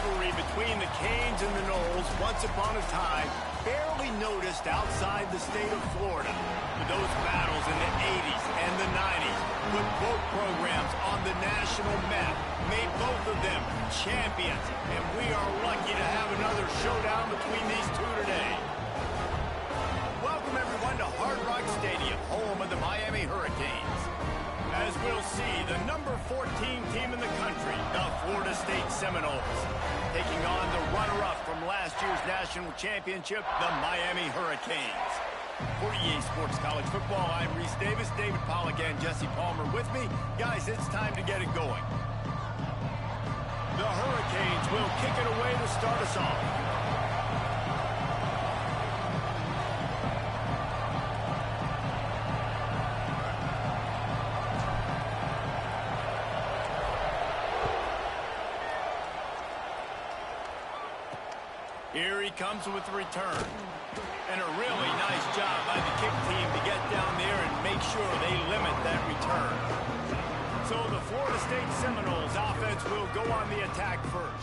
rivalry between the Canes and the Noles, once upon a time, barely noticed outside the state of Florida. But those battles in the 80s and the 90s put both programs on the national map, made both of them champions, and we are lucky to have another showdown between these two today. Welcome, everyone, to Hard Rock Stadium, home of the Miami Hurricanes. As we'll see, the number 14 team in the country, the Florida State Seminoles, taking on the runner-up from last year's national championship, the Miami Hurricanes. For EA Sports College Football, I'm Reese Davis, David Pollack, and Jesse Palmer with me. Guys, it's time to get it going. The Hurricanes will kick it away to start us off. Here he comes with the return. And a really nice job by the kick team to get down there and make sure they limit that return. So the Florida State Seminoles offense will go on the attack first.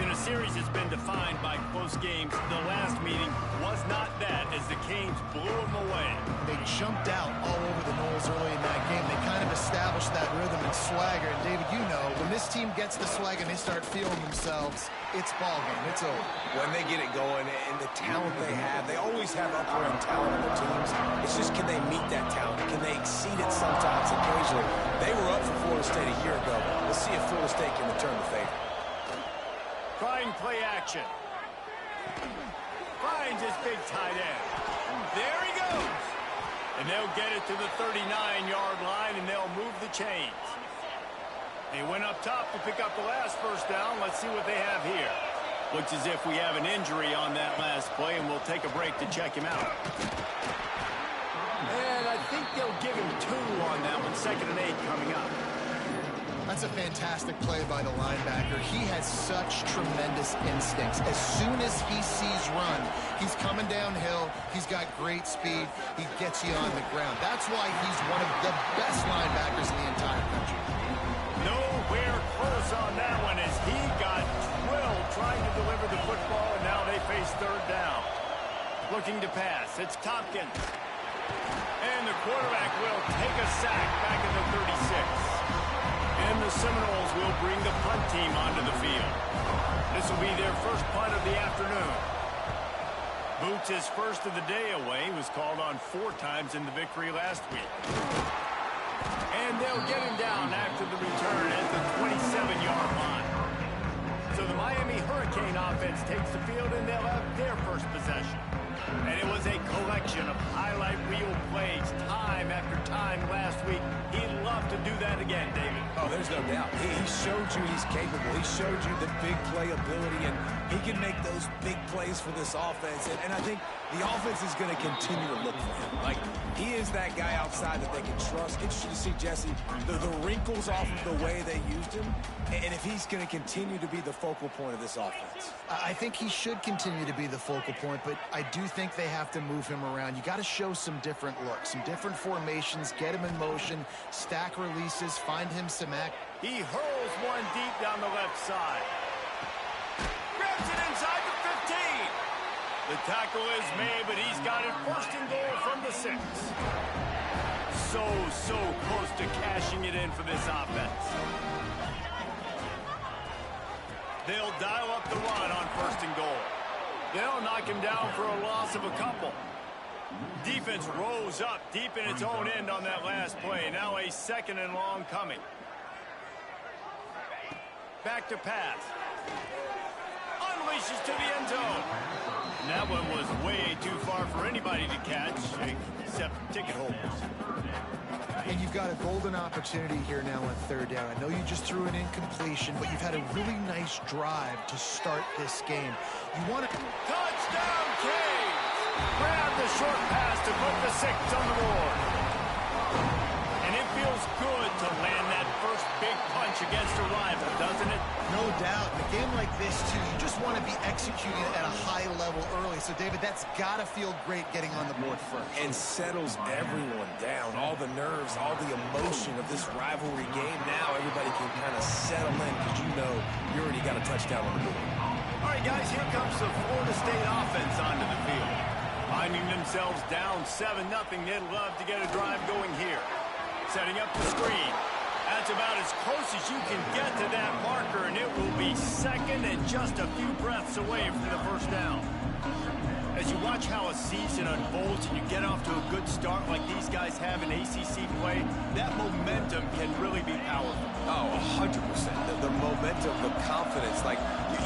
In a series that's been defined by close games, the last meeting was not that as the Canes blew them away. They jumped out all over the Noles early in that game. They kind of established that rhythm and swagger. And David, you know, when this team gets the swag and they start feeling themselves, it's ball game. It's over. When they get it going and the talent they have, they always have upper-end talent on their teams. It's just, can they meet that talent? Can they exceed it sometimes, occasionally? They were up for Florida State a year ago. Let's see if Florida State can return the favor. Trying play action. Finds his big tight end. There he goes. And they'll get it to the 39-yard line, and they'll move the chains. They went up top to pick up the last first down. Let's see what they have here. Looks as if we have an injury on that last play, and we'll take a break to check him out. And I think they'll give him 2 on that one. 2nd and 8 coming up. That's a fantastic play by the linebacker. He has such tremendous instincts. As soon as he sees run, he's coming downhill. He's got great speed. He gets you on the ground. That's why he's one of the best linebackers in the entire country. Nowhere close on that one as he got drilled trying to deliver the football, and now they face 3rd down. Looking to pass. It's Tompkins. And the quarterback will take a sack back at the 36. And the Seminoles will bring the punt team onto the field. This will be their first punt of the afternoon. Boots his first of the day away. He was called on 4 times in the victory last week. And they'll get him down after the return at the 27-yard line. So the Miami Hurricane offense takes the field, and they'll have their first possession. And it was a collection of highlight reel plays time after time last week. He'd love to do that again, David. Oh, there's no doubt. He showed you he's capable. He showed you the big play ability, and he can make those big plays for this offense. And I think the offense is going to continue to look for him. Like, he is that guy outside that they can trust. Interesting to see, Jesse, the wrinkles off of the way they used him, and if he's going to continue to be the focal point of this offense. I think he should continue to be the focal point, but I do think they have to move him around. You got to show some different looks, some different formations, get him in motion, stack releases, find him some act. He hurls one deep down the left side. Grabs it inside the 15. The tackle is made, but he's got it 1st and goal from the 6. So close to cashing it in for this offense. They'll dial up the run on 1st and goal. They'll knock him down for a loss of a couple. Defense rose up deep in its own end on that last play. Now a 2nd and long coming. Back to pass. Unleashes to the end zone. And that one was way too far for anybody to catch, except ticket holders. And you've got a golden opportunity here now on 3rd down. I know you just threw an incompletion, but you've had a really nice drive to start this game. You want to... Touchdown, Canes! Grab the short pass to put the 6 on the board. And it feels good to land that first big punch against a rival, doesn't it? No doubt. In a game like this, too, you just want to be executing at a high level early. So, David, that's got to feel great getting on the board first. And settles everyone down. All the nerves, all the emotion of this rivalry game. Now everybody can kind of settle in because you know you already got a touchdown on the board. All right, guys, here comes the Florida State offense onto the field. Finding themselves down 7-0, they'd love to get a drive going here. Setting up the screen. That's about as close as you can get to that marker, and it will be second and just a few breaths away from the first down. As you watch how a season unfolds and you get off to a good start like these guys have in ACC play, that momentum can really be powerful. Oh, 100%. The momentum, the confidence. Like,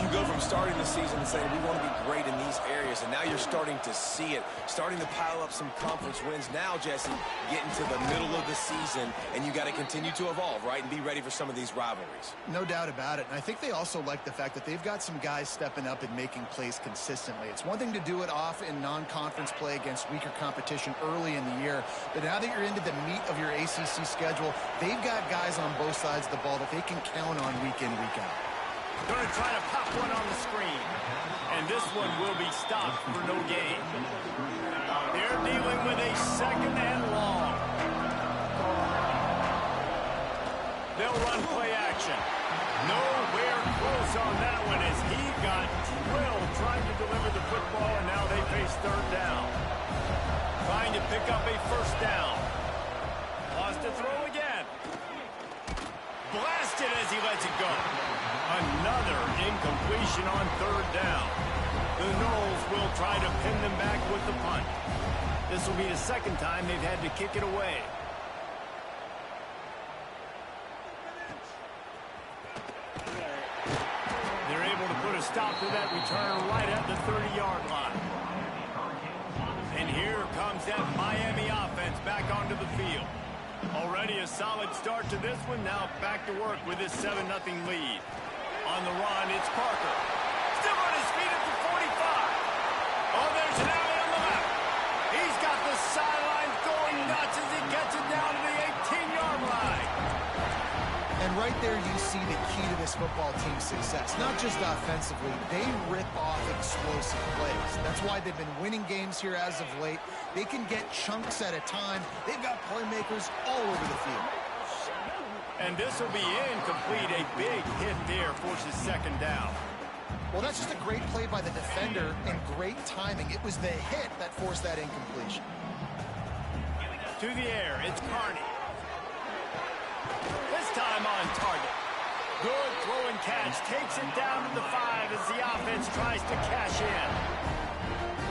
you go from starting the season and saying, we want to be great in these areas, and now you're starting to see it, starting to pile up some conference wins. Now, Jesse, getting to the middle of the season, and you got to continue to evolve, right, and be ready for some of these rivalries. No doubt about it. And I think they also like the fact that they've got some guys stepping up and making plays consistently. It's one thing to do it off in non-conference play against weaker competition early in the year, but now that you're into the meat of your ACC schedule, they've got guys on both sides of the ball that they can count on week in, week out. Going to try to pop one on the screen, and this one will be stopped for no gain. They're dealing with a second and long. They'll run play action. Nowhere close on that one as he got drilled trying to deliver the football, and now they face third down. Trying to pick up a first down. Lost to throw again. Blasted as he lets it go. Another incompletion on third down. The Noles will try to pin them back with the punt. This will be the second time they've had to kick it away. They're able to put a stop to that return right at the 30-yard line. And here comes that Miami offense back onto the field. Already a solid start to this one. Now back to work with this 7-0 lead. On the run, it's Parker. Still on his feet at the 45. Oh, there's an alley on the left. He's got the sidelines going nuts as he gets it down to the 18-yard line. And right there you see the key to this football team's success. Not just offensively, they rip off explosive plays. That's why they've been winning games here as of late. They can get chunks at a time. They've got playmakers all over the field. And this will be incomplete. A big hit there forces second down. Well, that's just a great play by the defender and great timing. It was the hit that forced that incompletion. To the air, it's Carney. This time on target. Good throw and catch. Takes it down to the 5 as the offense tries to cash in.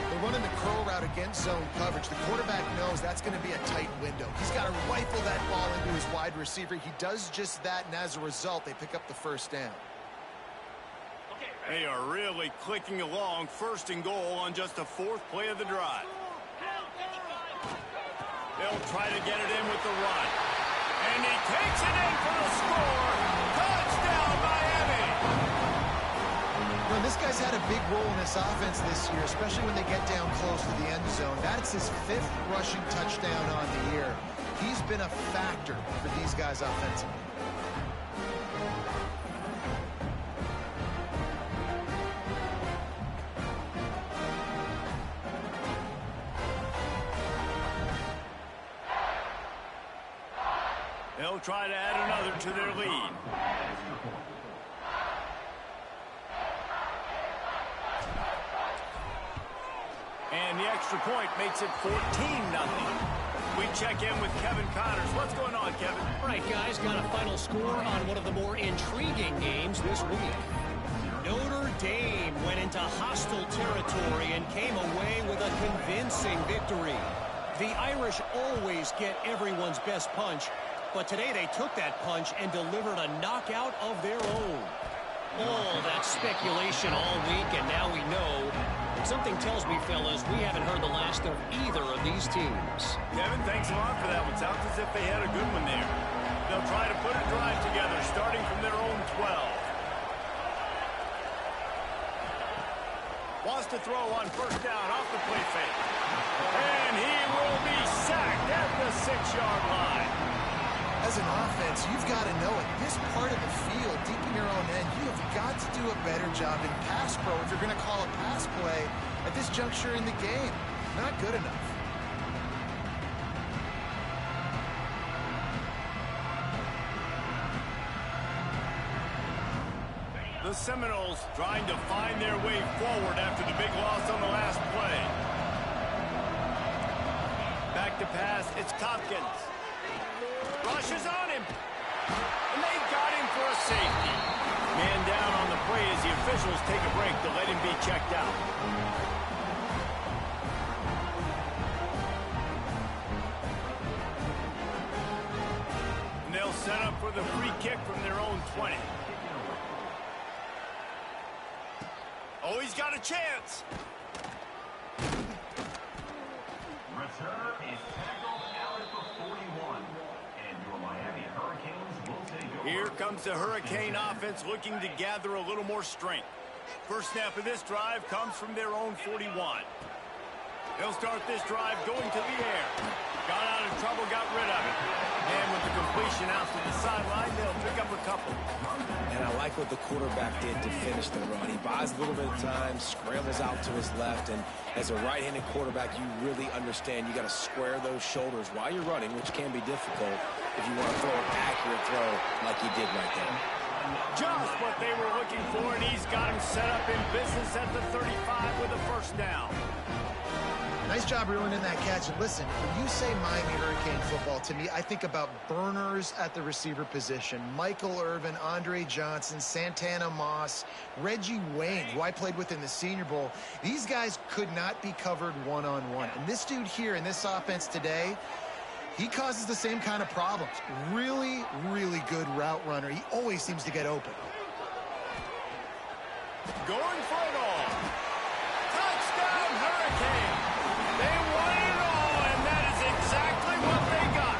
They're running the curl route against zone coverage. The quarterback knows that's going to be a tight window. He's got to rifle that ball into his wide receiver. He does just that, and as a result, they pick up the first down. They are really clicking along. First and goal on just the 4th play of the drive. They'll try to get it in with the run. And he takes it in for the score. Touchdown, Miami! Well, this guy's had a big role in this offense this year, especially when they get down close to the end zone. That's his 5th rushing touchdown on the year. He's been a factor for these guys offensively. They'll try to add another to their lead. And the extra point makes it 14-0. We check in with Kevin Connors. What's going on, Kevin? All right, guys, got a final score on one of the more intriguing games this week. Notre Dame went into hostile territory and came away with a convincing victory. The Irish always get everyone's best punch, but today they took that punch and delivered a knockout of their own. All that speculation all week, and now we know. Something tells me, fellas, we haven't heard the last of either of these teams. Kevin, thanks a lot for that one. Sounds as if they had a good one there. They'll try to put a drive together, starting from their own 12. Wants to throw on first down off the play fake. And he will be sacked at the 6-yard line. As an offense, you've got to know at this part of the field, deep in your own end, you have got to do a better job in pass pro if you're going to call a pass play at this juncture in the game. Not good enough. The Seminoles trying to find their way forward after the big loss on the last play. Back to pass, it's Tompkins. Rushes on him. And they got him for a safety. Man down on the play as the officials take a break to let him be checked out. And they'll set up for the free kick from their own 20. Oh, he's got a chance. Return is tackled out at the 41. And your Miami Hurricanes will take over. Here comes the Hurricane offense looking to gather a little more strength. First snap of this drive comes from their own 41. They'll start this drive going to the air. Got out of trouble, got rid of it. And with the completion out to the sideline, they'll pick up a couple. And I like what the quarterback did to finish the run. He buys a little bit of time, scrambles out to his left, and as a right-handed quarterback, you really understand you got to square those shoulders while you're running, which can be difficult if you want to throw an accurate throw like he did right there. Just what they were looking for, and he's got him set up in business at the 35 with a first down. Nice job ruining that catch. And listen, when you say Miami Hurricane football, to me, I think about burners at the receiver position. Michael Irvin, Andre Johnson, Santana Moss, Reggie Wayne, who I played with in the Senior Bowl. These guys could not be covered one-on-one. And this dude here in this offense today, he causes the same kind of problems. Really, really good route runner. He always seems to get open. Going for it all. Touchdown, Hurricane. They won it all, and that is exactly what they got.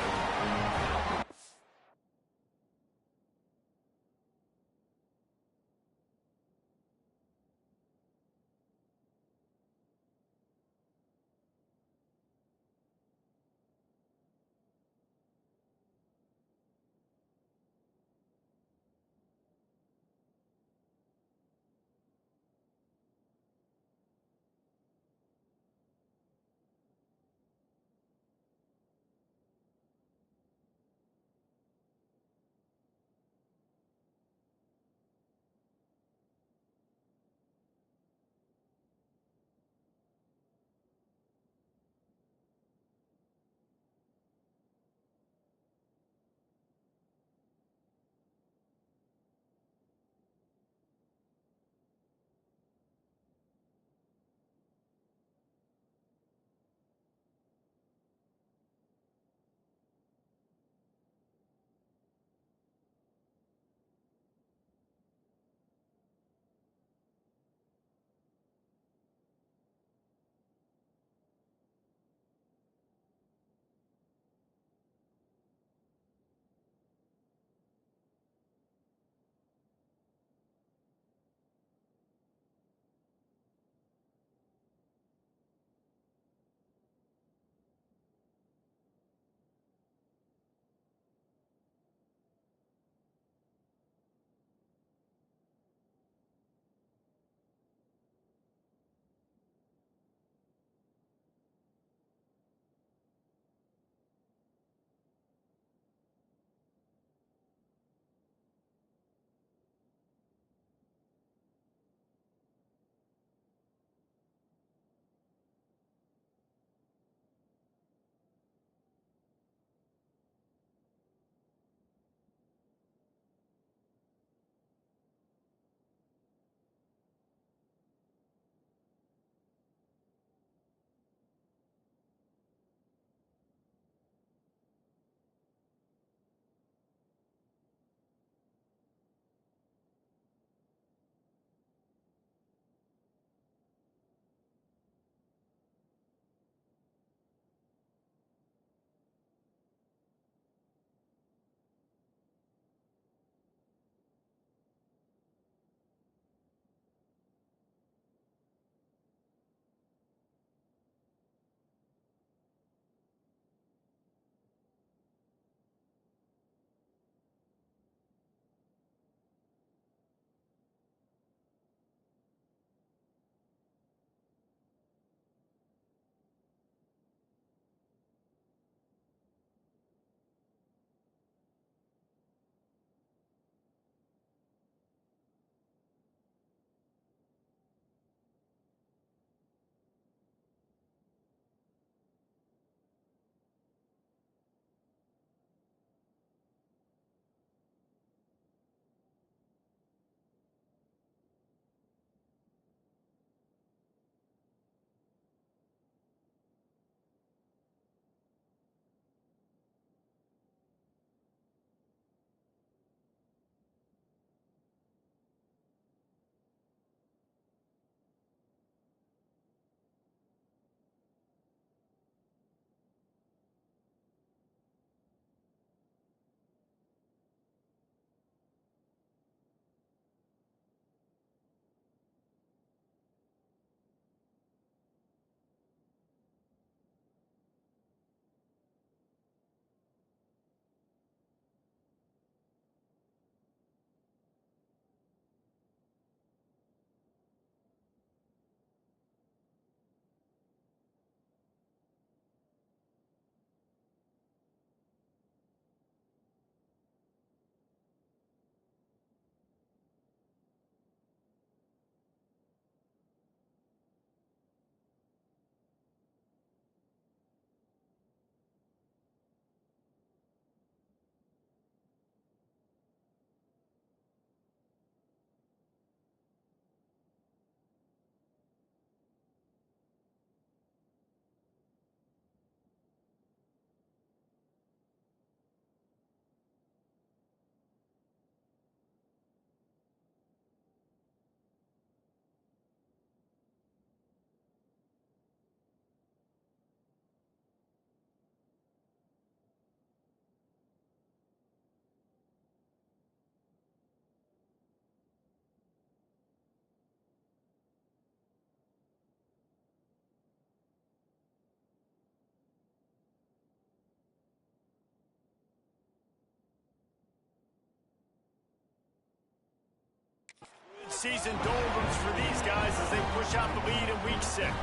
season doldrums for these guys as they push out the lead in week 6.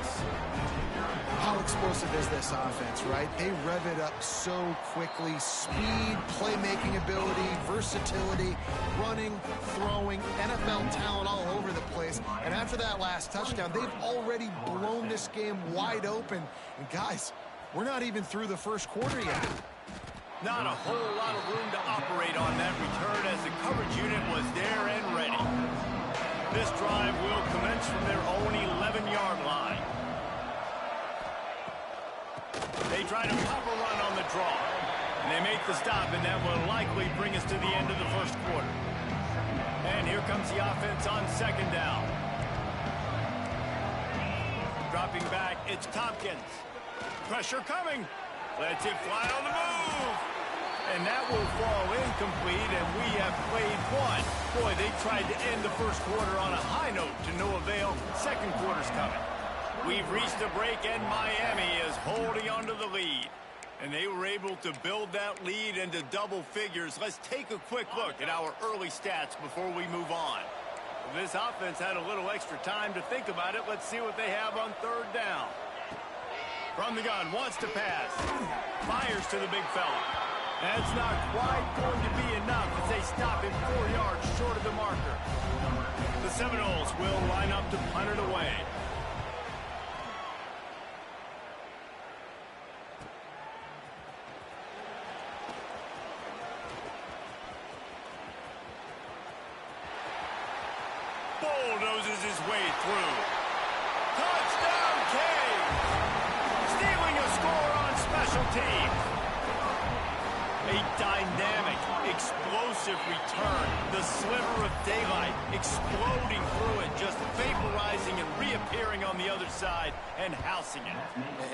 How explosive is this offense, right? They rev it up so quickly. Speed, playmaking ability, versatility, running, throwing, NFL talent all over the place. And after that last touchdown, they've already blown this game wide open. And guys, we're not even through the first quarter yet. Not a whole lot of room to operate on that return as the coverage unit was there and ready. This drive will commence from their own 11-yard line. They try to pop a run on the draw. And they make the stop, and that will likely bring us to the end of the first quarter. And here comes the offense on second down. Dropping back, it's Tompkins. Pressure coming. Lets it fly on the move. And that will fall incomplete, and we have played one. Boy, they tried to end the first quarter on a high note to no avail. Second quarter's coming. We've reached a break, and Miami is holding onto the lead. And they were able to build that lead into double figures. Let's take a quick look at our early stats before we move on. This offense had a little extra time to think about it. Let's see what they have on third down. From the gun, wants to pass. Fires to the big fella. That's not quite going to be enough as they stop him 4 yards short of the marker. The Seminoles will line up to punt it away. Bulldozes his way through. Touchdown, Cage! Stealing a score on special teams. A dynamic, explosive return. The sliver of daylight exploding through it, just vaporizing and reappearing on the other side and housing it.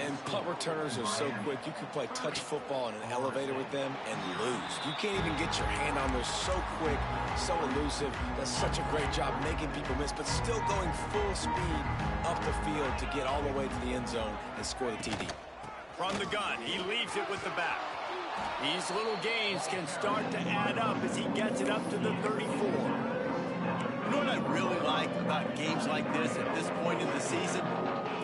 And punt returners are so quick. You can play touch football in an elevator with them and lose. You can't even get your hand on them. So quick, so elusive. Does such a great job making people miss, but still going full speed up the field to get all the way to the end zone and score the TD. From the gun, he leaves it with the back. These little gains can start to add up as he gets it up to the 34. You know what I really like about games like this at this point in the season?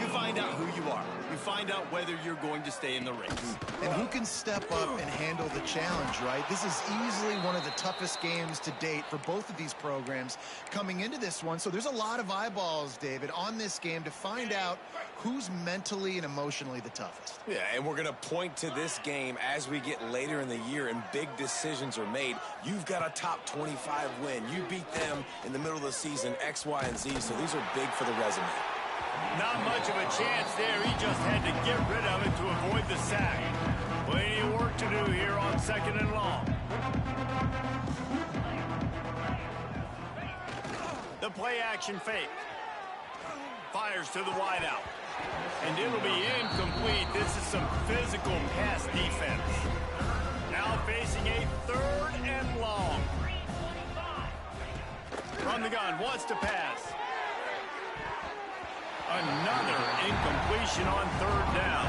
You find out who you are. You find out whether you're going to stay in the race. And who can step up and handle the challenge, right? This is easily one of the toughest games to date for both of these programs coming into this one. So there's a lot of eyeballs, David, on this game to find out who's mentally and emotionally the toughest. Yeah, and we're going to point to this game as we get later in the year and big decisions are made. You've got a top 25 win. You beat them in the middle of the season, X, Y, and Z, so these are big for the resume. Not much of a chance there. He just had to get rid of it to avoid the sack. Plenty of work to do here on second and long. The play action fake. Fires to the wideout. And it'll be incomplete. This is some physical pass defense. Now facing a third and long. From the gun, wants to pass. Another incompletion on third down.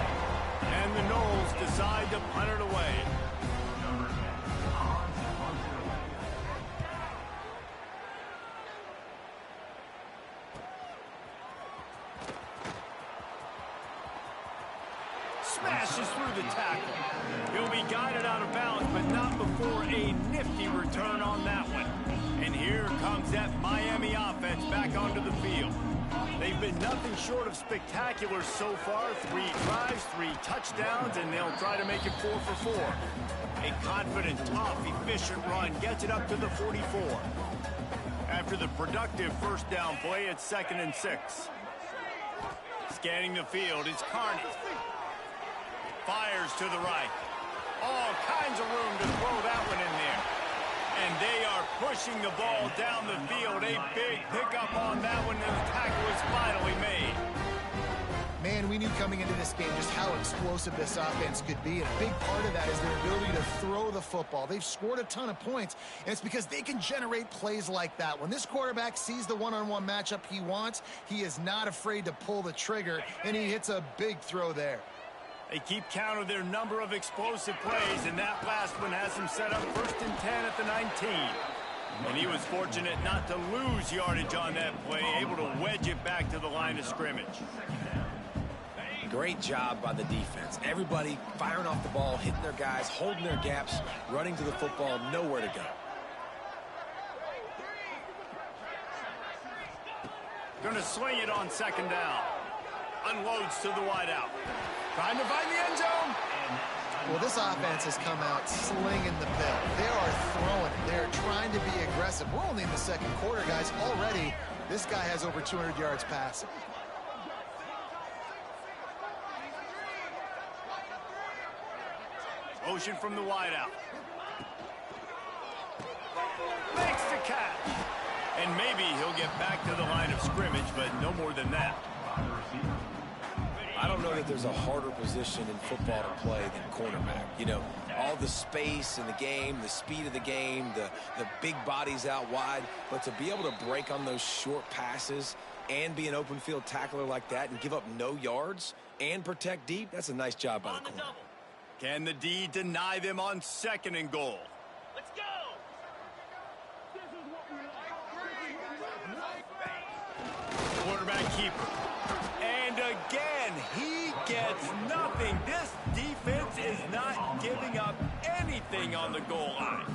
And the Noles decide to punt it away. Smashes through the tackle. He'll be guided out of bounds, but not before a nifty return on that one. And here comes that Miami offense back onto the field. They've been nothing short of spectacular so far. 3 drives, 3 touchdowns, and they'll try to make it 4 for 4. A confident, tough, efficient run gets it up to the 44. After the productive first down play, it's 2nd and 6. Scanning the field, it's Carney. Fires to the right. All kinds of room to throw that one in there. And they are pushing the ball down the field. A big pickup on that one, and the tackle is finally made. Man, we knew coming into this game just how explosive this offense could be, and a big part of that is their ability to throw the football. They've scored a ton of points, and it's because they can generate plays like that. When this quarterback sees the one-on-one matchup he wants, he is not afraid to pull the trigger, and he hits a big throw there. They keep count of their number of explosive plays, and that last one has them set up 1st and 10 at the 19. And he was fortunate not to lose yardage on that play, able to wedge it back to the line of scrimmage. Great job by the defense. Everybody firing off the ball, hitting their guys, holding their gaps, running to the football, nowhere to go. Going to sling it on second down. Unloads to the wideout. Trying to find the end zone. Well, this offense has come out slinging the pill. They are throwing it. They're trying to be aggressive. We're only in the second quarter, guys. Already, this guy has over 200 yards passing. Motion from the wideout. Makes the catch. And maybe he'll get back to the line of scrimmage, but no more than that. I don't know that there's a harder position in football to play than cornerback. You know, all the space in the game, the speed of the game, the big bodies out wide. But to be able to break on those short passes and be an open field tackler like that and give up no yards and protect deep, that's a nice job by the corner. Can the D deny them on second and goal? Let's go! Quarterback keeper. And again, he gets nothing. This defense is not giving up anything on the goal line.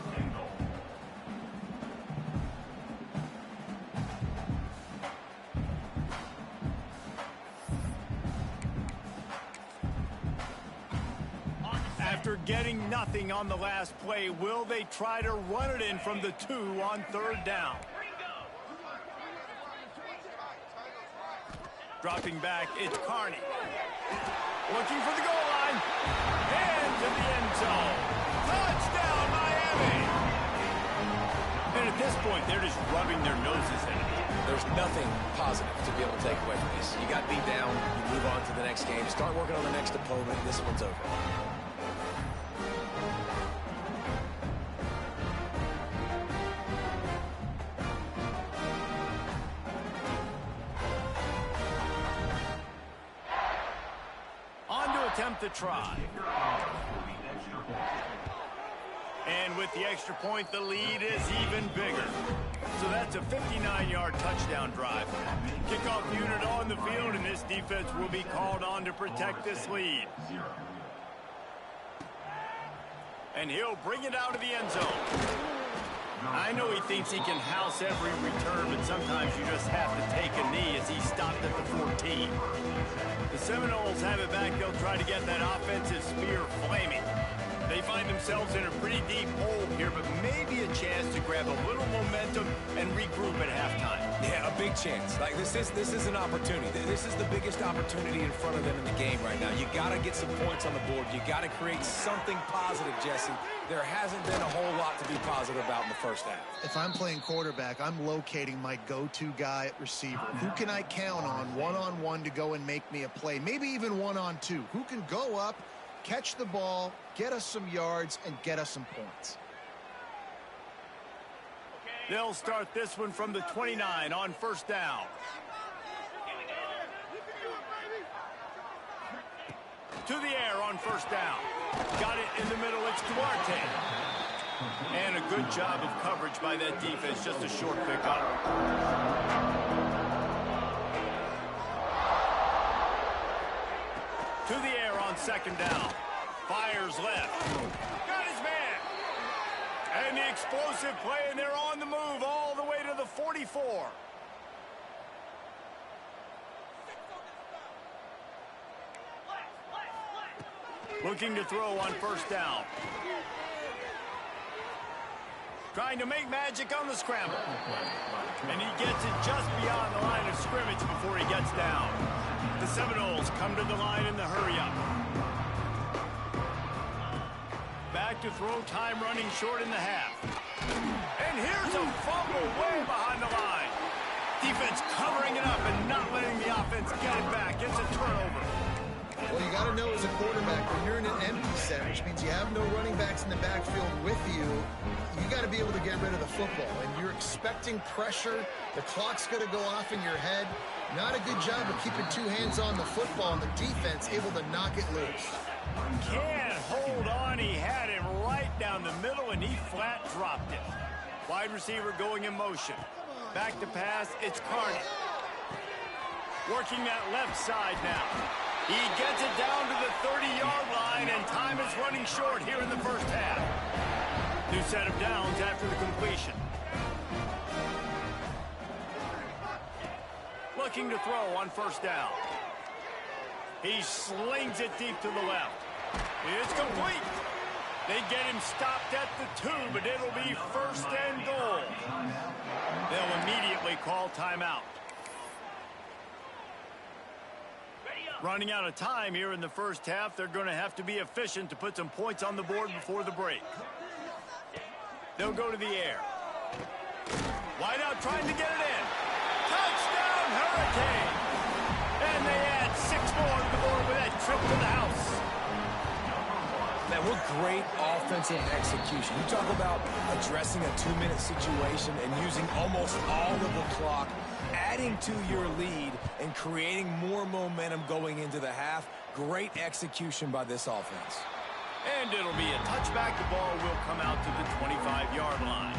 After getting nothing on the last play, will they try to run it in from the 2 on third down? Dropping back, it's Carney. Looking for the goal line. And to the end zone. Touchdown, Miami! And at this point, they're just rubbing their noses in it. There's nothing positive to be able to take away from this. You got beat down, you move on to the next game, start working on the next opponent, this one's over. Attempt to try. And with the extra point, the lead is even bigger. So that's a 59-yard touchdown drive. Kickoff unit on the field, and this defense will be called on to protect this lead. And he'll bring it out of the end zone. I know he thinks he can house every return, but sometimes you just have to take a knee as he stopped at the 14. The Seminoles have it back. They'll try to get that offensive spear flaming. They find themselves in a pretty deep hole here, but maybe a chance to grab a little momentum and regroup at halftime. Yeah, a big chance. Like this is an opportunity. This is the biggest opportunity in front of them in the game right now. You got to get some points on the board. You got to create something positive, Jesse. There hasn't been a whole lot to be positive about in the first half. If I'm playing quarterback, I'm locating my go-to guy at receiver. Who can I count on one-on-one to go and make me a play? Maybe even one-on-two. Who can go up, catch the ball, get us some yards, and get us some points? They'll start this one from the 29 on first down. To the air on first down. Got it in the middle. It's Duarte. And a good job of coverage by that defense. Just a short pickup. To the air on second down. Fires left. Got his man. And the explosive play, and they're on the move all the way to the 44. Looking to throw on first down. Trying to make magic on the scramble. And he gets it just beyond the line of scrimmage before he gets down. The Seminoles come to the line in the hurry-up. Back to throw, time running short in the half. And here's a fumble way behind the line. Defense covering it up and not letting the offense get it back. It's a turnover. Well, you got to know as a quarterback, when you're in an empty set, which means you have no running backs in the backfield with you, you got to be able to get rid of the football. And you're expecting pressure. The clock's going to go off in your head. Not a good job of keeping two hands on the football, and the defense able to knock it loose. Can't hold on. He had him right down the middle, and he flat dropped it. Wide receiver going in motion. Back to pass, it's Carney. Working that left side now. He gets it down to the 30-yard line, and time is running short here in the first half. New set of downs after the completion. Looking to throw on first down. He slings it deep to the left. It's complete. They get him stopped at the 2, but it'll be first and goal. They'll immediately call timeout. Running out of time here in the first half, they're going to have to be efficient to put some points on the board before the break. They'll go to the air. Wide out trying to get it in. Touchdown, Hurricane! And they add 6 more to the board with that trip to the house. Man, what great offensive execution. You talk about addressing a 2-minute situation and using almost all of the clock, adding to your lead and creating more momentum going into the half. Great execution by this offense. And it'll be a touchback. The ball will come out to the 25-yard line.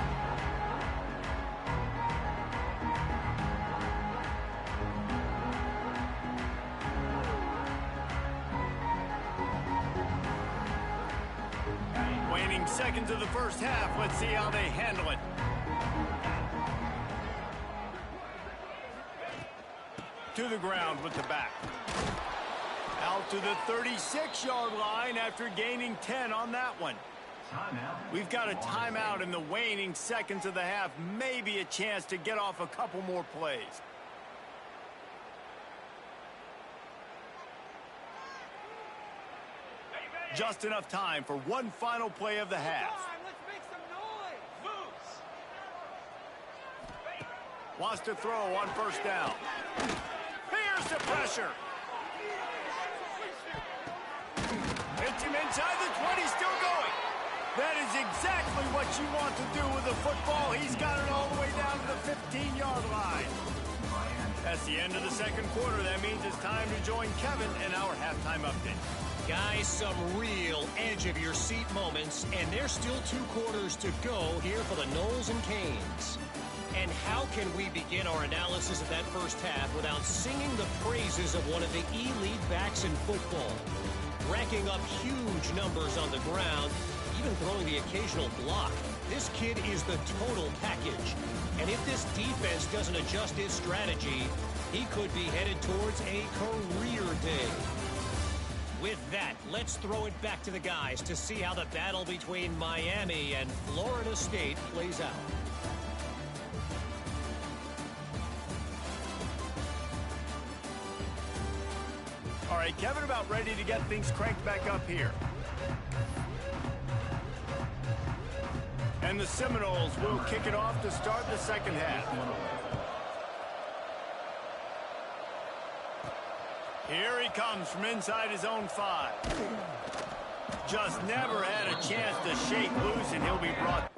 Waning seconds of the first half. Let's see how they handle it. To the ground with the back. Out to the 36-yard line after gaining 10 on that one. We've got a timeout in the waning seconds of the half. Maybe a chance to get off a couple more plays. Just enough time for one final play of the half. Let's make some noise. Wants to throw on first down. Here's the pressure. Hits him inside the 20, still going. That is exactly what you want to do with the football. He's got it all the way down to the 15-yard line. That's the end of the second quarter. That means it's time to join Kevin in our halftime update. Guys, some real edge-of-your-seat moments, and there's still 2 quarters to go here for the Knowles and Canes. And how can we begin our analysis of that first half without singing the praises of one of the elite backs in football? Racking up huge numbers on the ground, even throwing the occasional block. This kid is the total package. And if this defense doesn't adjust its strategy, he could be headed towards a career day. With that, let's throw it back to the guys to see how the battle between Miami and Florida State plays out. All right, Kevin, about ready to get things cranked back up here. And the Seminoles will kick it off to start the second half. Here he comes from inside his own 5. Just never had a chance to shake loose, and he'll be brought.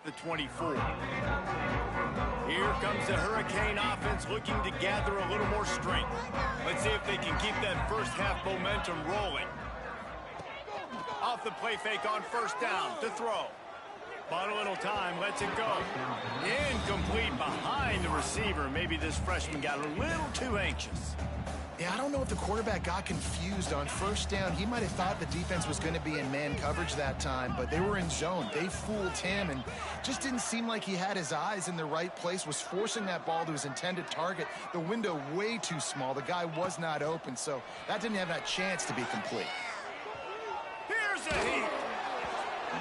the 24. Here comes the Hurricane offense looking to gather a little more strength. Let's see if they can keep that first half momentum rolling. Off the play fake on first down to throw. Bought a little time, lets it go. Incomplete behind the receiver. Maybe this freshman got a little too anxious. Yeah, I don't know if the quarterback got confused on first down. He might have thought the defense was going to be in man coverage that time, but they were in zone. They fooled him and just didn't seem like he had his eyes in the right place, was forcing that ball to his intended target. The window way too small. The guy was not open, so that didn't have that chance to be complete. Here's a heat.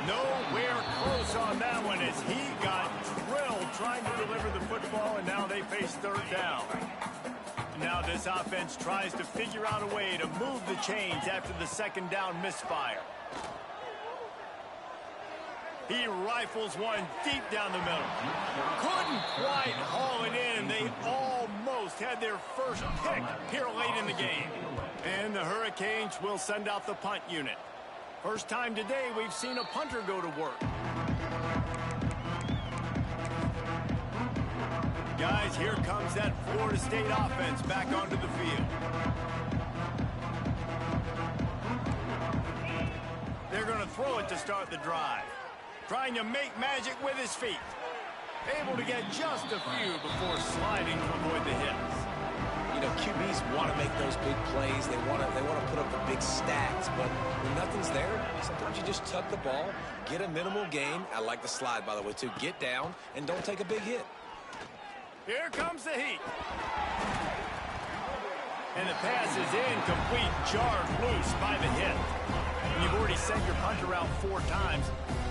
Nowhere close on that one as he got drilled trying to deliver the football, and now they face third down. Now this offense tries to figure out a way to move the chains after the second down misfire. He rifles one deep down the middle. Couldn't quite haul it in. They almost had their first pick here late in the game. And the Hurricanes will send out the punt unit. First time today we've seen a punter go to work. Guys, here comes that Florida State offense back onto the field. They're going to throw it to start the drive. Trying to make magic with his feet. Able to get just a few before sliding to avoid the hits. You know, QBs want to make those big plays. They want to put up the big stats, but when nothing's there, sometimes you just tuck the ball, get a minimal gain. I like the slide, by the way, too. Get down and don't take a big hit. Here comes the heat. And the pass is incomplete, jarred loose by the hit. When you've already sent your punter out 4 times,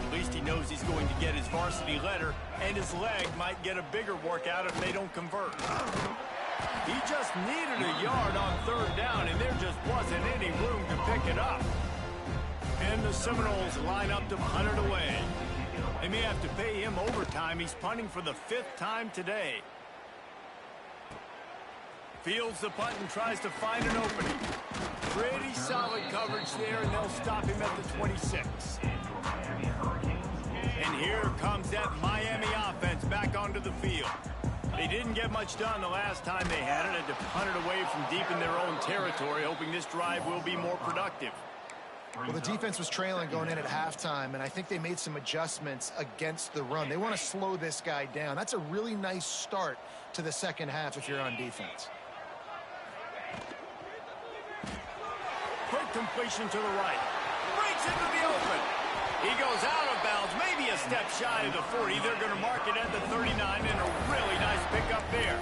at least he knows he's going to get his varsity letter, and his leg might get a bigger workout if they don't convert. He just needed a yard on third down, and there just wasn't any room to pick it up. And the Seminoles line up to punt it away. They may have to pay him overtime. He's punting for the 5th time today. Fields the punt and tries to find an opening. Pretty solid coverage there, and they'll stop him at the 26. And here comes that Miami offense back onto the field. They didn't get much done the last time they had it. Had to punt it away from deep in their own territory, hoping this drive will be more productive. Well, the defense was trailing going in at halftime, and I think they made some adjustments against the run. They want to slow this guy down. That's a really nice start to the second half if you're on defense. Quick completion to the right. Breaks into the open. He goes out of bounds, maybe a step shy of the 40. They're going to mark it at the 39, and a really nice pickup there.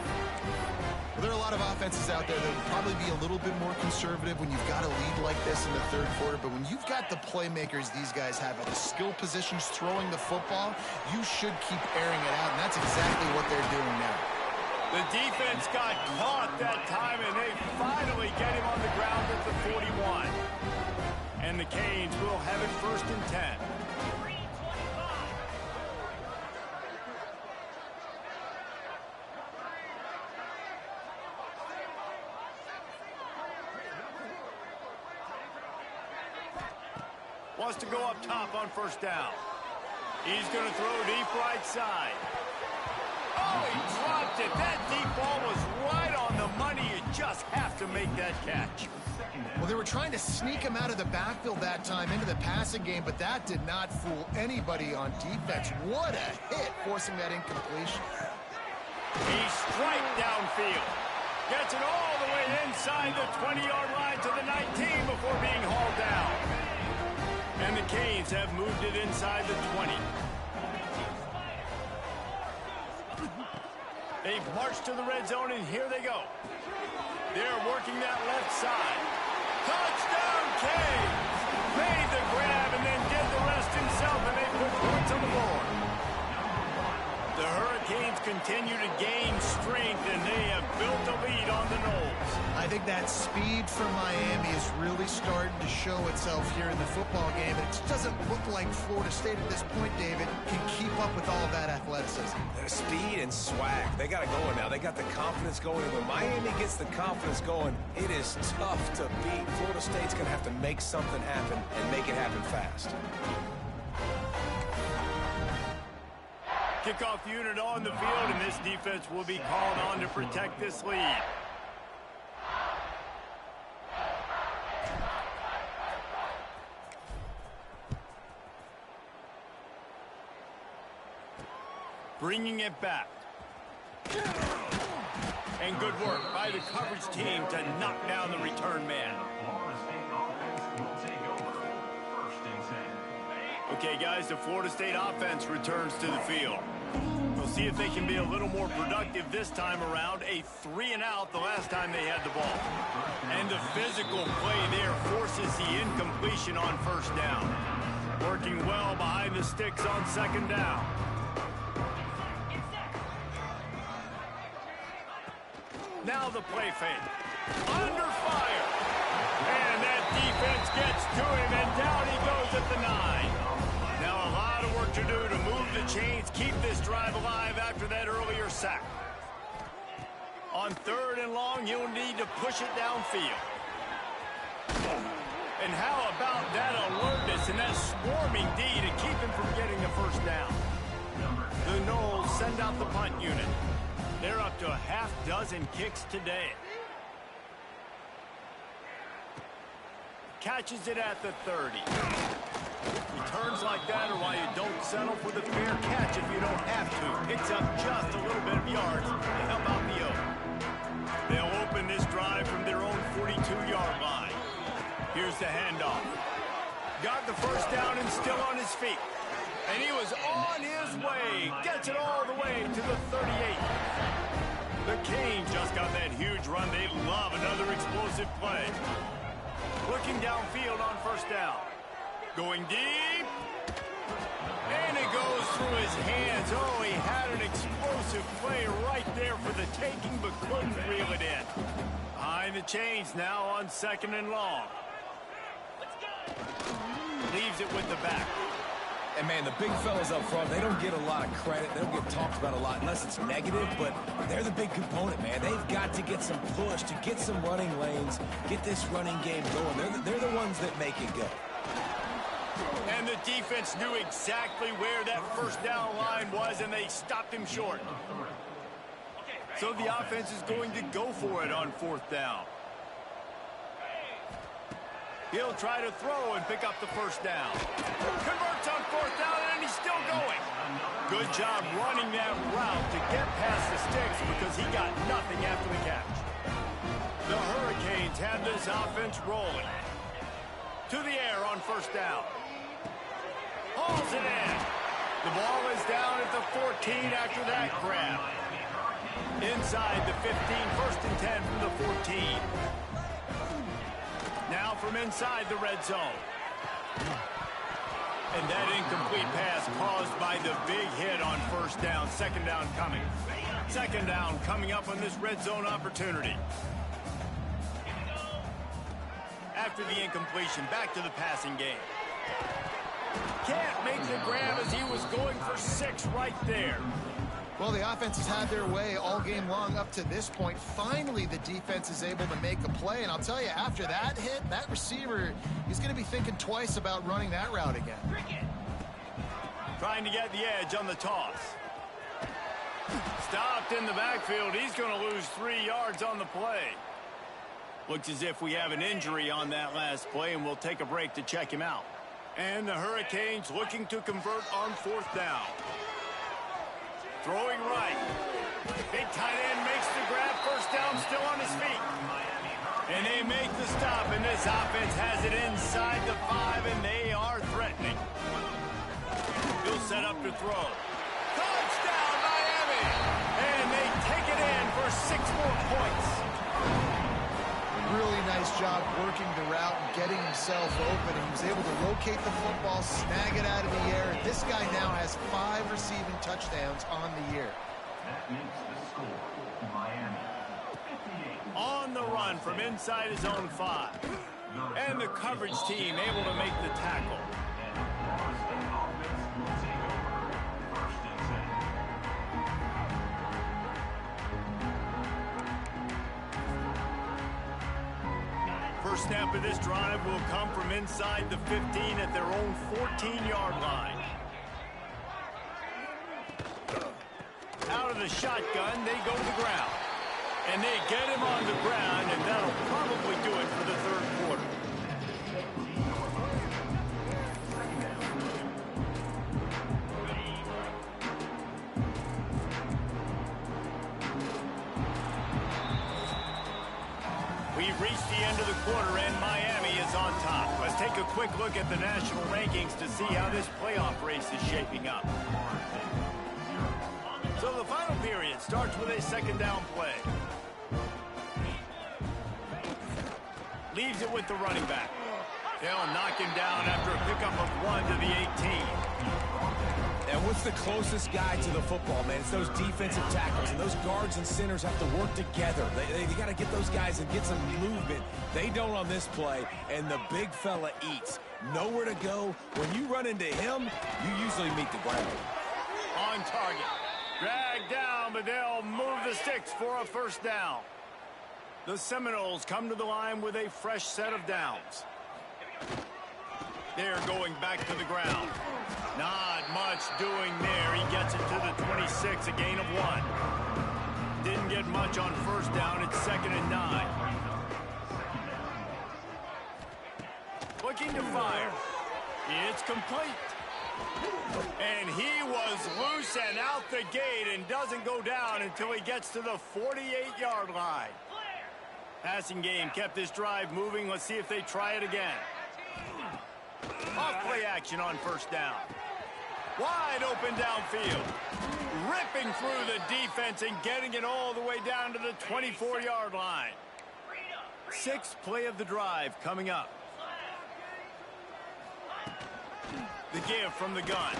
Well, there are a lot of offenses out there that would probably be a little bit more conservative when you've got a lead like this in the third quarter. But when you've got the playmakers these guys have at the skill positions throwing the football, you should keep airing it out, and that's exactly what they're doing now. The defense got caught that time, and they finally get him on the ground at the 41. And the Canes will have it 1st and 10. Wants to go up top on first down. He's going to throw deep right side. Oh, he dropped it. That deep ball was right on the money. You just have to make that catch. Well, they were trying to sneak him out of the backfield that time into the passing game, but that did not fool anybody on defense. What a hit, forcing that incompletion. He's striped downfield. Gets it all the way inside the 20-yard line to the 19 before being hauled down. And the Canes have moved it inside the 20. They've marched to the red zone, and here they go. They're working that left side. Touchdown, Canes! Made the grab and then did the rest himself, and they put points on the board. The Hurricanes continue to gain strength, and they have built a lead on the Noles. I think that speed from Miami is really starting to show itself here in the football game. It just doesn't look like Florida State at this point, David, can keep up with all of that athleticism. Speed and swag. They got it going now. They got the confidence going. And when Miami gets the confidence going, it is tough to beat. Florida State's going to have to make something happen and make it happen fast. Kickoff unit on the field, and this defense will be called on to protect this lead. Bringing it back. And good work by the coverage team to knock down the return man. Okay, guys, the Florida State offense returns to the field. We'll see if they can be a little more productive this time around. A 3-and-out the last time they had the ball. And the physical play there forces the incompletion on first down. Working well behind the sticks on second down. Now the play fake. Under fire. And that defense gets to him, and down he goes at the 9. Now a lot of work to do to move the chains, keep this drive alive after that earlier sack. On 3rd and long, you'll need to push it downfield. And how about that alertness and that swarming D to keep him from getting the first down? The Noles send out the punt unit. They're up to a half-dozen kicks today. Catches it at the 30. Returns like that are why you don't settle for the fair catch if you don't have to. Picks up just a little bit of yards to help out the O. They'll open this drive from their own 42-yard line. Here's the handoff. Got the first down and still on his feet. And he was on his way. Gets it all the way to the 38. The Canes just got that huge run. They love another explosive play. Looking downfield on first down. Going deep. And it goes through his hands. Oh, he had an explosive play right there for the taking, but couldn't reel it in. Behind the chains now on 2nd and long. Leaves it with the back. And, man, the big fellas up front, they don't get a lot of credit. They don't get talked about a lot unless it's negative, but they're the big component, man. They've got to get some push, to get some running lanes, get this running game going. They're the ones that make it go. And the defense knew exactly where that first down line was, and they stopped him short. So the offense is going to go for it on 4th down. He'll try to throw and pick up the first down. Converts on 4th down, and he's still going. Good job running that route to get past the sticks because he got nothing after the catch. The Hurricanes have this offense rolling. To the air on first down. Hauls it in. The ball is down at the 14 after that grab. Inside the 15, 1st and 10 from the 14. Now from inside the red zone. And that incomplete pass caused by the big hit on first down. 2nd down coming. 2nd down coming up on this red zone opportunity. After the incompletion, back to the passing game. Can't make the grab as he was going for 6 right there. Well, the offense has had their way all game long up to this point. Finally, the defense is able to make a play. And I'll tell you, after that hit, that receiver, he's going to be thinking twice about running that route again. Trying to get the edge on the toss. Stopped in the backfield. He's going to lose 3 yards on the play. Looks as if we have an injury on that last play, and we'll take a break to check him out. And the Hurricanes looking to convert on 4th down. Throwing right. Big tight end makes the grab. First down, still on his feet. And they make the stop, and this offense has it inside the 5, and they are threatening. He'll set up to throw. Touchdown, Miami! And they take it in for 6 more points. Really nice job working the route and getting himself open. And he was able to locate the football, snag it out of the air. And this guy now has 5 receiving touchdowns on the year. That makes the score Miami 58. On the run from inside his own 5. And the coverage team able to make the tackle. First snap of this drive will come from inside the 15 at their own 14-yard line. Out of the shotgun, they go to the ground. And they get him on the ground, and that'll probably do it for the third quarter. We've reached the end of the quarter, and Miami is on top. Let's take a quick look at the national rankings to see how this playoff race is shaping up. So the final period starts with a second down play. Leaves it with the running back. They'll knock him down after a pickup of 1 to the 18. And what's the closest guy to the football, man? It's those defensive tackles, and those guards and centers have to work together. They got to get those guys and get some movement. They don't on this play, and the big fella eats. Nowhere to go. When you run into him, you usually meet the ground. On target. Dragged down, but they'll move the sticks for a first down. The Seminoles come to the line with a fresh set of downs. They're going back to the ground. Not much doing there. He gets it to the 26, a gain of 1. Didn't get much on first down. It's 2nd and 9. Looking to fire. It's complete. And he was loose and out the gate and doesn't go down until he gets to the 48-yard line. Passing game kept this drive moving. Let's see if they try it again. Off play action on first down. Wide open downfield. Ripping through the defense and getting it all the way down to the 24-yard line. 6th play of the drive coming up. The give from the gun.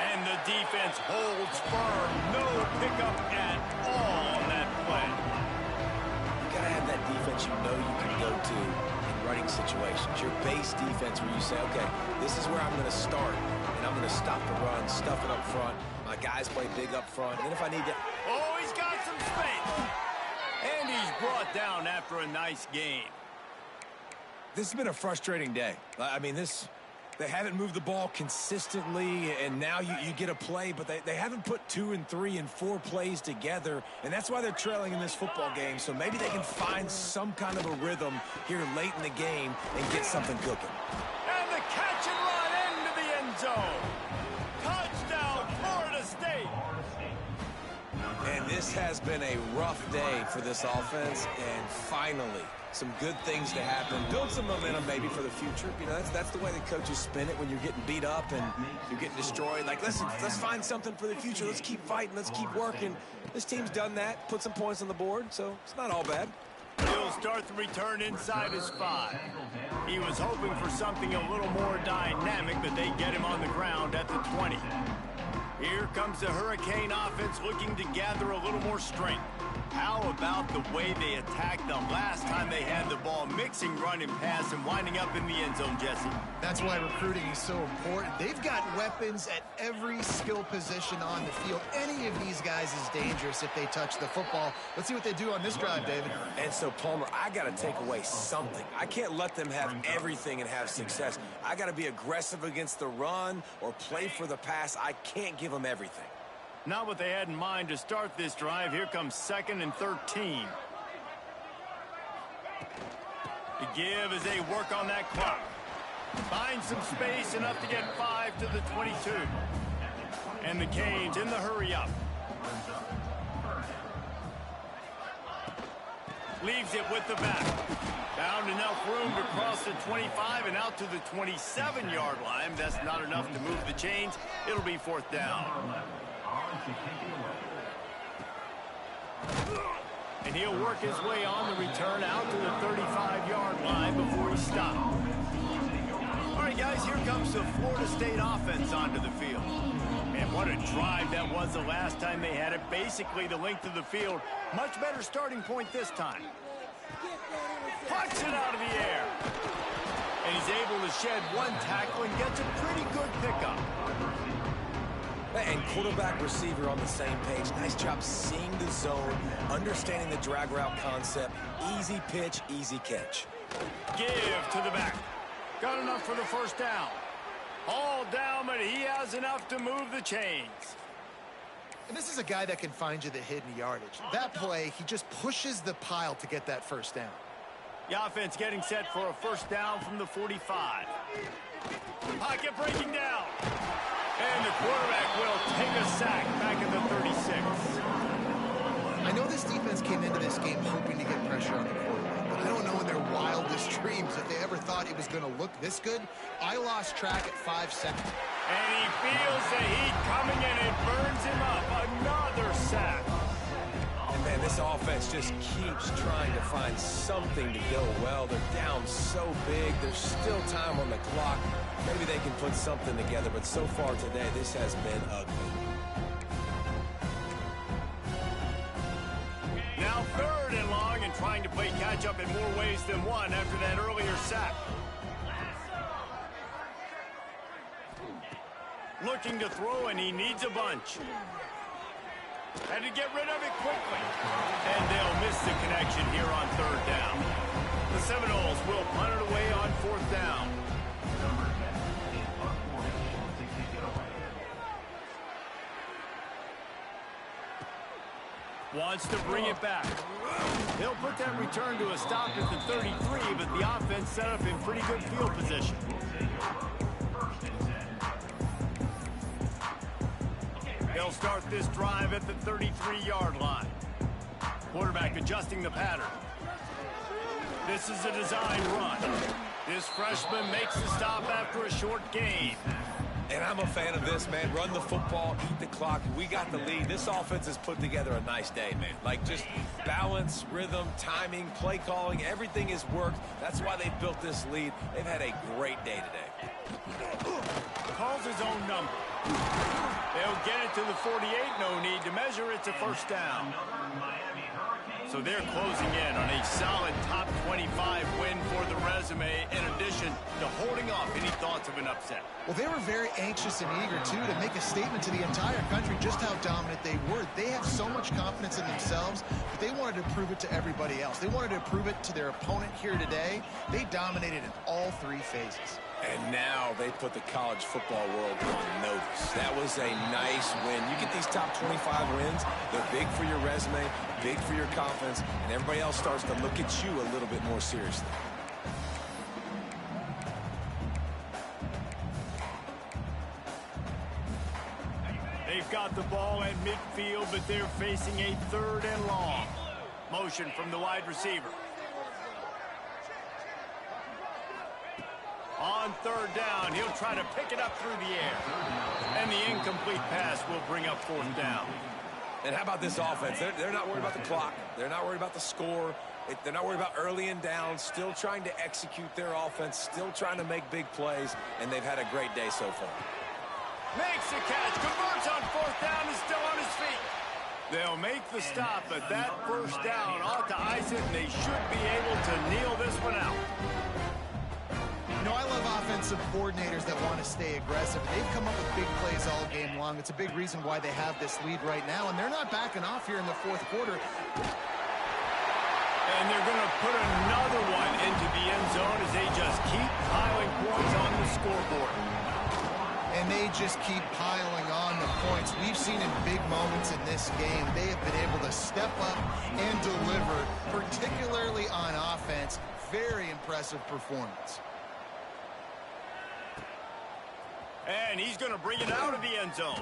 And the defense holds firm. No pickup at all on that play. You got to have that defense you know you can go to in running situations. Your base defense where you say, okay, this is where I'm going to start, and I'm going to stop the run, stuff it up front. My guys play big up front. And if I need to... Oh, he's got some space. And he's brought down after a nice gain. This has been a frustrating day. I mean, they haven't moved the ball consistently, and now you get a play, but they haven't put 2 and 3 and 4 plays together, and that's why they're trailing in this football game. So maybe they can find some kind of a rhythm here late in the game and get something cooking. And the catch and run into the end zone. Touchdown, Florida State. And this has been a rough day for this offense, and finally some good things to happen. Build some momentum maybe for the future. You know, that's the way the coaches spin it when you're getting beat up and you're getting destroyed. Like, listen, let's find something for the future. Let's keep fighting. Let's keep working. This team's done that, put some points on the board, so it's not all bad. He'll start the return inside his 5. He was hoping for something a little more dynamic, but they get him on the ground at the 20. Here comes the Hurricane offense looking to gather a little more strength. How about the way they attacked the last time they had the ball, mixing run and pass and winding up in the end zone, Jesse? That's why recruiting is so important. They've got weapons at every skill position on the field. Any of these guys is dangerous if they touch the football. Let's see what they do on this drive, David. And so, Palmer, I got to take away something. I can't let them have everything and have success. I got to be aggressive against the run or play for the pass. I can't give them everything. Not what they had in mind to start this drive. Here comes 2nd and 13. The give as they work on that clock. Find some space, enough to get 5 to the 22. And the Canes in the hurry up. Leaves it with the back. Found enough room to cross the 25 and out to the 27-yard line. That's not enough to move the chains. It'll be 4th down. And he'll work his way on the return out to the 35-yard line before he stops. All right, guys, here comes the Florida State offense onto the field. And what a drive that was the last time they had it. Basically the length of the field. Much better starting point this time. Puts it out of the air. And he's able to shed 1 tackle and gets a pretty good pickup. And quarterback receiver on the same page. Nice job seeing the zone, understanding the drag route concept. Easy pitch, easy catch. Give to the back. Got enough for the first down. All down, but he has enough to move the chains. And this is a guy that can find you the hidden yardage. That play, he just pushes the pile to get that first down. The offense getting set for a first down from the 45. Pocket breaking down. And the quarterback will take a sack back at the 36. I know this defense came into this game hoping to get pressure on the quarterback, but I don't know in their wildest dreams if they ever thought it was going to look this good. I lost track at 5 seconds. And he feels the heat coming and it burns him up. Another sack. And man, this offense just keeps trying to find something to go well. They're down so big. There's still time on the clock. Maybe they can put something together, but so far today, this has been ugly. Now 3rd and long and trying to play catch-up in more ways than one after that earlier sack. Looking to throw, and he needs a bunch. Had to get rid of it quickly. And they'll miss the connection here on 3rd down. The Seminoles will punt it away on 4th down. Wants to bring it back. He'll put that return to a stop at the 33, but the offense set up in pretty good field position. They'll start this drive at the 33-yard line. Quarterback adjusting the pattern. This is a design run. This freshman makes the stop after a short gain. And I'm a fan of this, man. Run the football, eat the clock. We got the lead. This offense has put together a nice day, man. Like, just balance, rhythm, timing, play calling, everything has worked. That's why they built this lead. They've had a great day today. Calls his own number. They'll get it to the 48. No need to measure. It's a first down. So they're closing in on a solid top 25 win for the resume, in addition to holding off any thoughts of an upset. Well, they were very anxious and eager, too, to make a statement to the entire country just how dominant they were. They have so much confidence in themselves, but they wanted to prove it to everybody else. They wanted to prove it to their opponent here today. They dominated in all 3 phases. And now they put the college football world on notice. That was a nice win. You get these top 25 wins, they're big for your resume, big for your confidence, and everybody else starts to look at you a little bit more seriously. They've got the ball at midfield, but they're facing a 3rd and long. Motion from the wide receiver. On 3rd down, he'll try to pick it up through the air. And the incomplete pass will bring up 4th down. And how about this offense? They're not worried about the clock. They're not worried about the score. They're not worried about early and down. Still trying to execute their offense. Still trying to make big plays. And they've had a great day so far. Makes the catch. Converts on 4th down. Is still on his feet. They'll make the stop, but that first down ought to ice it, and they should be able to kneel this one out. You know, I love offensive coordinators that want to stay aggressive. They've come up with big plays all game long. It's a big reason why they have this lead right now, and they're not backing off here in the 4th quarter. And they're going to put another one into the end zone as they just keep piling points on the scoreboard. And they just keep piling on the points. We've seen in big moments in this game, they have been able to step up and deliver, particularly on offense. Very impressive performance. And he's going to bring it out of the end zone.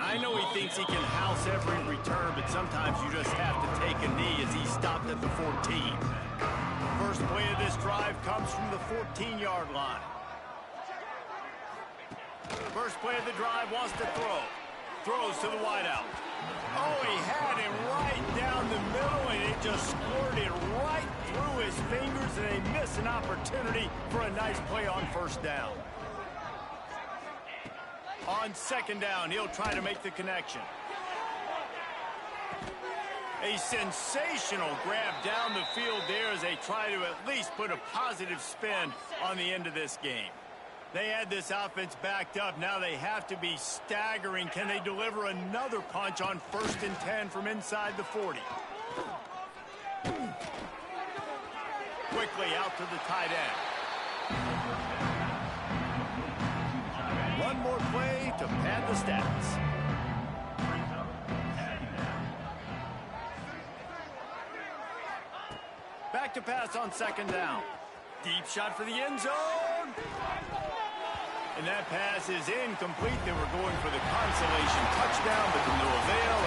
I know he thinks he can house every return, but sometimes you just have to take a knee as he stopped at the 14. First play of this drive comes from the 14-yard line. First play of the drive wants to throw. Throws to the wideout. Oh, he had him right down the middle, and it just squirted right through his fingers, and they miss an opportunity for a nice play on 1st down. On 2nd down, he'll try to make the connection. A sensational grab down the field there as they try to at least put a positive spin on the end of this game. They had this offense backed up. Now they have to be staggering. Can they deliver another punch on 1st and 10 from inside the 40? Quickly out to the tight end. One more play to pad the stats. Back to pass on second down. Deep shot for the end zone. And that pass is incomplete. They were going for the consolation touchdown, but to no avail.